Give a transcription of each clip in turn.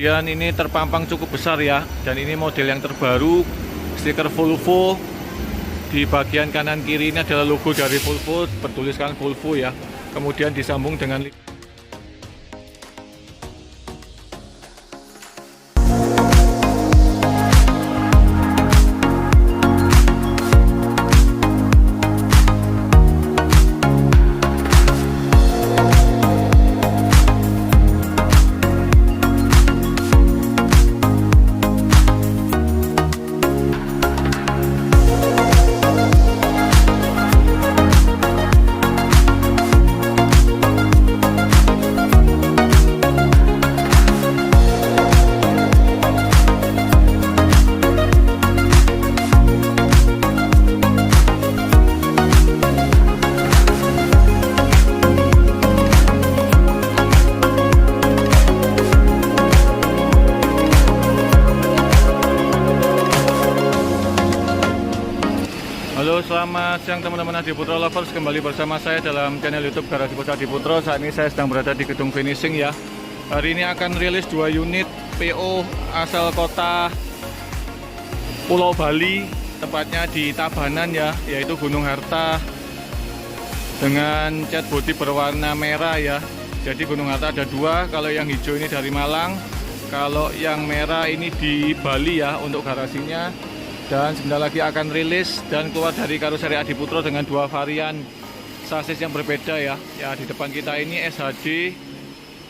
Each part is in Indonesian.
Dan ini terpampang cukup besar ya, dan ini model yang terbaru, stiker Volvo. Di bagian kanan kiri ini adalah logo dari Volvo, bertuliskan Volvo ya. Kemudian disambung dengan Halo, selamat siang teman-teman Adi Putro Lovers. Kembali bersama saya dalam channel YouTube Garasi Bos Adi Putro. Saat ini saya sedang berada di gedung finishing ya. Hari ini akan rilis 2 unit PO asal kota Pulau Bali, tepatnya di Tabanan ya, yaitu Gunung Harta, dengan cat bodi berwarna merah ya. Jadi Gunung Harta ada 2, kalau yang hijau ini dari Malang, kalau yang merah ini di Bali ya untuk garasinya. Dan sebentar lagi akan rilis dan keluar dari karoseri Adi Putro dengan 2 varian sasis yang berbeda ya. Ya, di depan kita ini SHD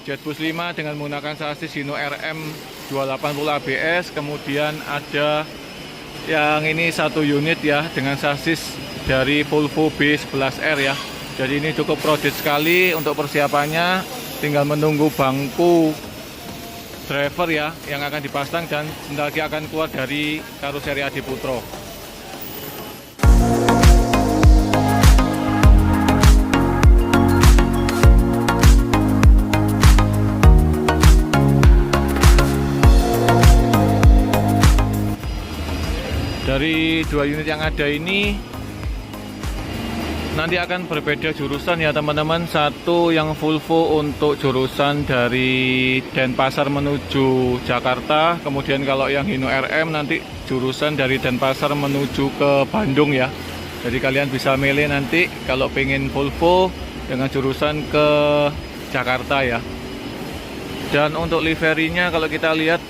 Jetbus 5 dengan menggunakan sasis Hino RM 280 ABS. Kemudian ada yang ini 1 unit ya dengan sasis dari Volvo B11R ya. Jadi ini cukup produk sekali untuk persiapannya. Tinggal menunggu bangku driver ya yang akan dipasang dan sebentar lagi akan keluar dari karoseri Adi Putro. Dari 2 unit yang ada ini nanti akan berbeda jurusan ya teman-teman. Satu yang Volvo untuk jurusan dari Denpasar menuju Jakarta. Kemudian kalau yang Hino RM nanti jurusan dari Denpasar menuju ke Bandung ya. Jadi kalian bisa milih nanti kalau pengen Volvo dengan jurusan ke Jakarta ya. Dan untuk liverinya kalau kita lihat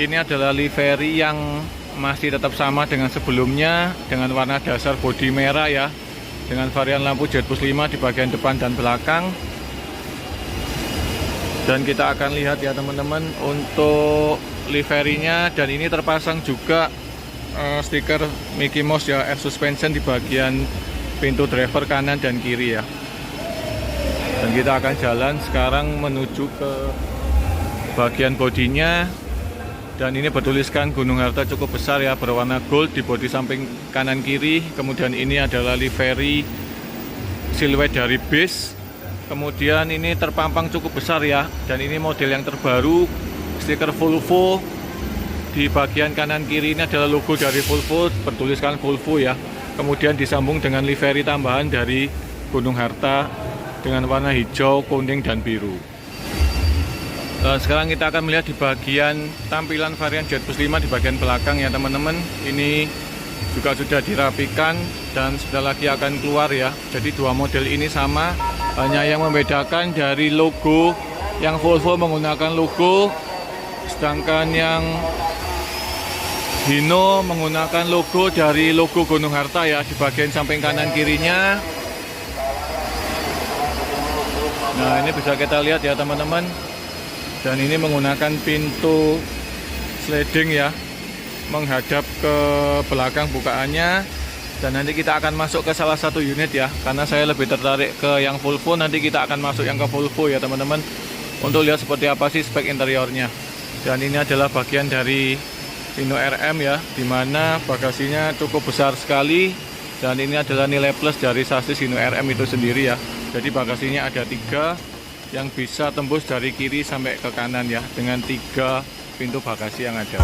ini adalah livery yang masih tetap sama dengan sebelumnya, dengan warna dasar bodi merah ya, dengan varian lampu Jetbus 5 di bagian depan dan belakang. Dan kita akan lihat ya teman-teman untuk liverinya. Dan ini terpasang juga stiker Mickey Mouse ya, air suspension di bagian pintu driver kanan dan kiri ya. Dan kita akan jalan sekarang menuju ke bagian bodinya. Dan ini bertuliskan Gunung Harta cukup besar ya, berwarna gold di bodi samping kanan kiri. Kemudian ini adalah livery siluet dari base. Kemudian ini terpampang cukup besar ya, dan ini model yang terbaru, stiker Volvo. Di bagian kanan kiri ini adalah logo dari Volvo, bertuliskan Volvo ya. Kemudian disambung dengan livery tambahan dari Gunung Harta dengan warna hijau, kuning, dan biru. Sekarang kita akan melihat di bagian tampilan varian Jetbus 5 di bagian belakang ya teman-teman. Ini juga sudah dirapikan dan sebentar lagi akan keluar ya. Jadi 2 model ini sama, hanya yang membedakan dari logo. Yang Volvo menggunakan logo, sedangkan yang Hino menggunakan logo dari logo Gunung Harta ya di bagian samping kanan kirinya. Nah, ini bisa kita lihat ya teman-teman. Dan ini menggunakan pintu sliding ya, menghadap ke belakang bukaannya. Dan nanti kita akan masuk ke salah satu unit ya, karena saya lebih tertarik ke yang Volvo. Nanti kita akan masuk yang ke Volvo ya teman-teman, untuk lihat seperti apa sih spek interiornya. Dan ini adalah bagian dari Hino RM ya, dimana bagasinya cukup besar sekali. Dan ini adalah nilai plus dari sasis Hino RM itu sendiri ya. Jadi bagasinya ada 3 yang bisa tembus dari kiri sampai ke kanan ya, dengan 3 pintu bagasi yang ada.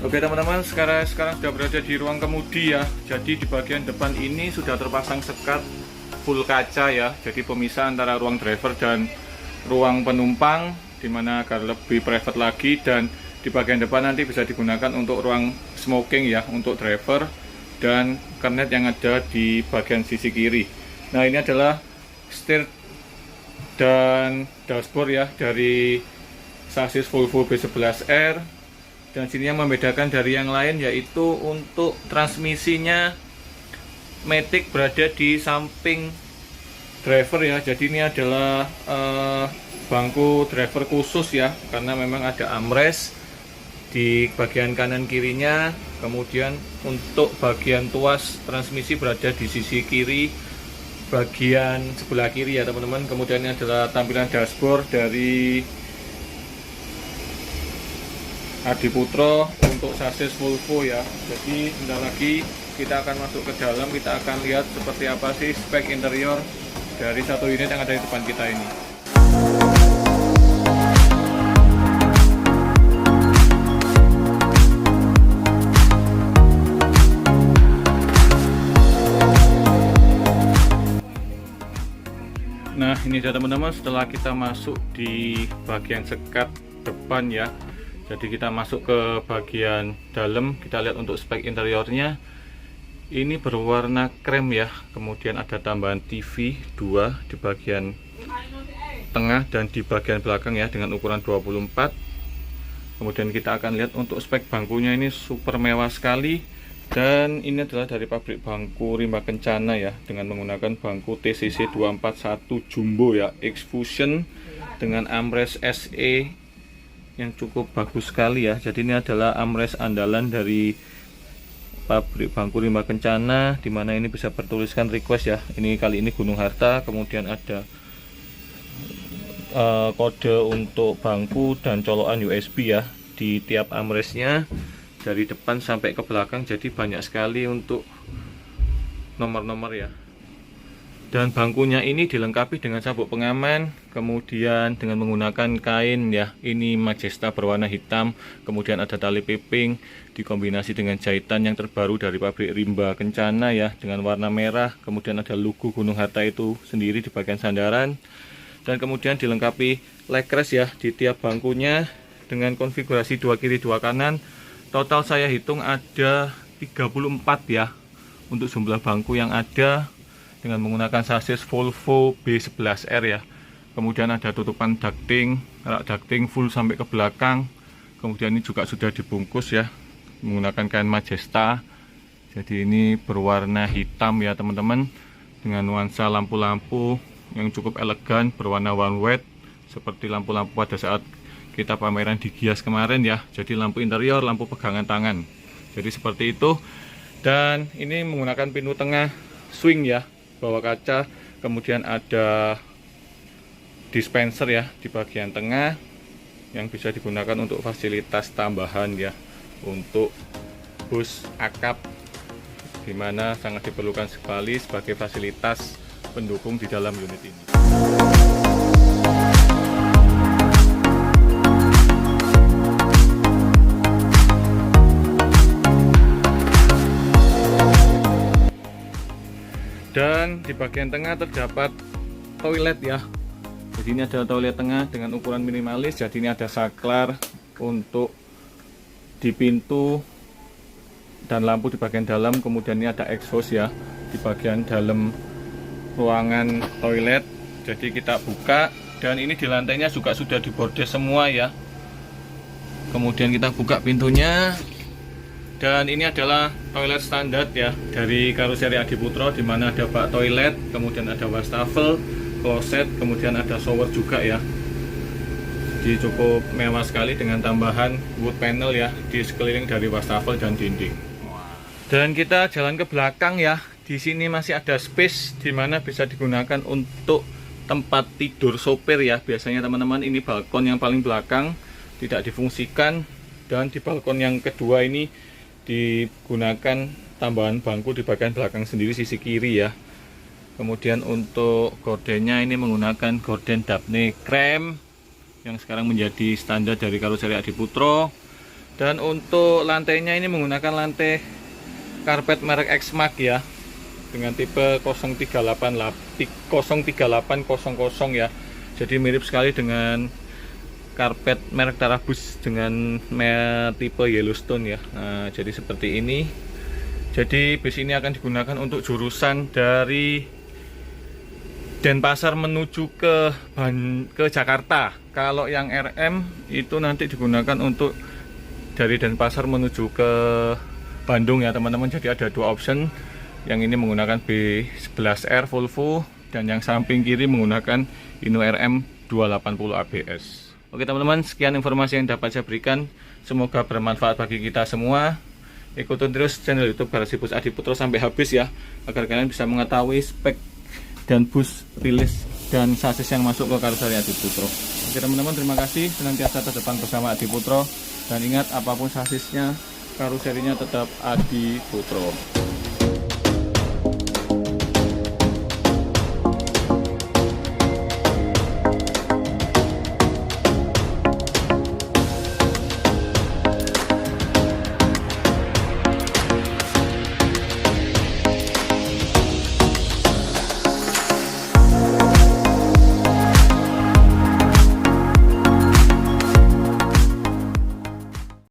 Oke teman-teman, teman-teman, sekarang sudah berada di ruang kemudi ya. Jadi di bagian depan ini sudah terpasang sekat full kaca ya. Jadi pemisah antara ruang driver dan ruang penumpang, dimana agar lebih private lagi. Dan di bagian depan nanti bisa digunakan untuk ruang smoking ya, untuk driver dan kernet yang ada di bagian sisi kiri. Nah, ini adalah setir dan dashboard ya dari sasis Volvo B11R. Dan sini yang membedakan dari yang lain yaitu untuk transmisinya Matic berada di samping driver ya. Jadi ini adalah bangku driver khusus ya, karena memang ada armrest di bagian kanan kirinya. Kemudian untuk bagian tuas transmisi berada di sisi kiri, bagian sebelah kiri ya teman-teman. Kemudian ini adalah tampilan dashboard dari Adiputro untuk sasis Volvo ya. Jadi sebentar lagi kita akan masuk ke dalam, kita akan lihat seperti apa sih spek interior dari satu unit yang ada di depan kita ini. Nah, ini dia teman-teman, setelah kita masuk di bagian sekat depan ya. Jadi kita masuk ke bagian dalam, kita lihat untuk spek interiornya. Ini berwarna krem ya. Kemudian ada tambahan TV 2 di bagian tengah dan di bagian belakang ya, dengan ukuran 24. Kemudian kita akan lihat untuk spek bangkunya, ini super mewah sekali. Dan ini adalah dari pabrik bangku Rimba Kencana ya, dengan menggunakan bangku TCC 241 Jumbo ya, X-Fusion dengan armrest SE yang cukup bagus sekali ya. Jadi ini adalah armrest andalan dari pabrik bangku Rimba Kencana, dimana ini bisa bertuliskan request ya. Ini kali ini Gunung Harta. Kemudian ada kode untuk bangku dan colokan USB ya di tiap armrestnya, dari depan sampai ke belakang. Jadi banyak sekali untuk nomor-nomor ya. Dan bangkunya ini dilengkapi dengan sabuk pengaman, kemudian dengan menggunakan kain ya, ini Majesta berwarna hitam, kemudian ada tali piping dikombinasi dengan jahitan yang terbaru dari pabrik Rimba Kencana ya, dengan warna merah. Kemudian ada logo Gunung Harta itu sendiri di bagian sandaran, dan kemudian dilengkapi leg rest ya di tiap bangkunya dengan konfigurasi 2 kiri 2 kanan. Total saya hitung ada 34 ya untuk jumlah bangku yang ada, dengan menggunakan sasis Volvo B11R ya. Kemudian ada tutupan ducting, rak ducting full sampai ke belakang. Kemudian ini juga sudah dibungkus ya menggunakan kain Majesta. Jadi ini berwarna hitam ya teman-teman, dengan nuansa lampu-lampu yang cukup elegan berwarna one white, seperti lampu-lampu pada saat kita pameran di Gias kemarin ya. Jadi lampu interior, lampu pegangan tangan. Jadi seperti itu. Dan ini menggunakan pintu tengah swing ya, bawah kaca. Kemudian ada dispenser ya di bagian tengah yang bisa digunakan untuk fasilitas tambahan ya, untuk bus akap, dimana sangat diperlukan sekali sebagai fasilitas pendukung di dalam unit ini. Dan di bagian tengah terdapat toilet ya. Jadi ini ada toilet tengah dengan ukuran minimalis. Jadi ini ada saklar untuk di pintu dan lampu di bagian dalam. Kemudian ini ada exhaust ya di bagian dalam ruangan toilet. Jadi kita buka, dan ini di lantainya juga sudah dibordir semua ya. Kemudian kita buka pintunya. Dan ini adalah toilet standar ya dari karoseri Adiputro, di mana ada bak toilet, kemudian ada wastafel, kloset, kemudian ada shower juga ya. Jadi cukup mewah sekali dengan tambahan wood panel ya di sekeliling dari wastafel dan dinding. Dan kita jalan ke belakang ya. Di sini masih ada space di mana bisa digunakan untuk tempat tidur sopir ya. Biasanya teman-teman, ini balkon yang paling belakang tidak difungsikan, dan di balkon yang kedua ini digunakan tambahan bangku di bagian belakang sendiri sisi kiri ya. Kemudian untuk gordennya ini menggunakan gorden Daphne krem yang sekarang menjadi standar dari karoseri Adiputro. Dan untuk lantainya ini menggunakan lantai karpet merek Exmark ya, dengan tipe 03800 ya. Jadi mirip sekali dengan karpet merek Tarabus dengan tipe Yellowstone ya. Nah, jadi seperti ini. Jadi bis ini akan digunakan untuk jurusan dari Denpasar menuju ke Jakarta. Kalau yang RM itu nanti digunakan untuk dari Denpasar menuju ke Bandung ya teman-teman. Jadi ada dua option. Yang ini menggunakan B11R Volvo dan yang samping kiri menggunakan Hino RM 280 ABS. Oke teman-teman, sekian informasi yang dapat saya berikan. Semoga bermanfaat bagi kita semua. Ikutin terus channel YouTube Garasi Bus Adiputro sampai habis ya, agar kalian bisa mengetahui spek dan bus rilis dan sasis yang masuk ke karoseri Adiputro. Oke teman-teman, terima kasih. Senantiasa terdepan bersama Adiputro. Dan ingat, apapun sasisnya, karoserinya tetap Adiputro.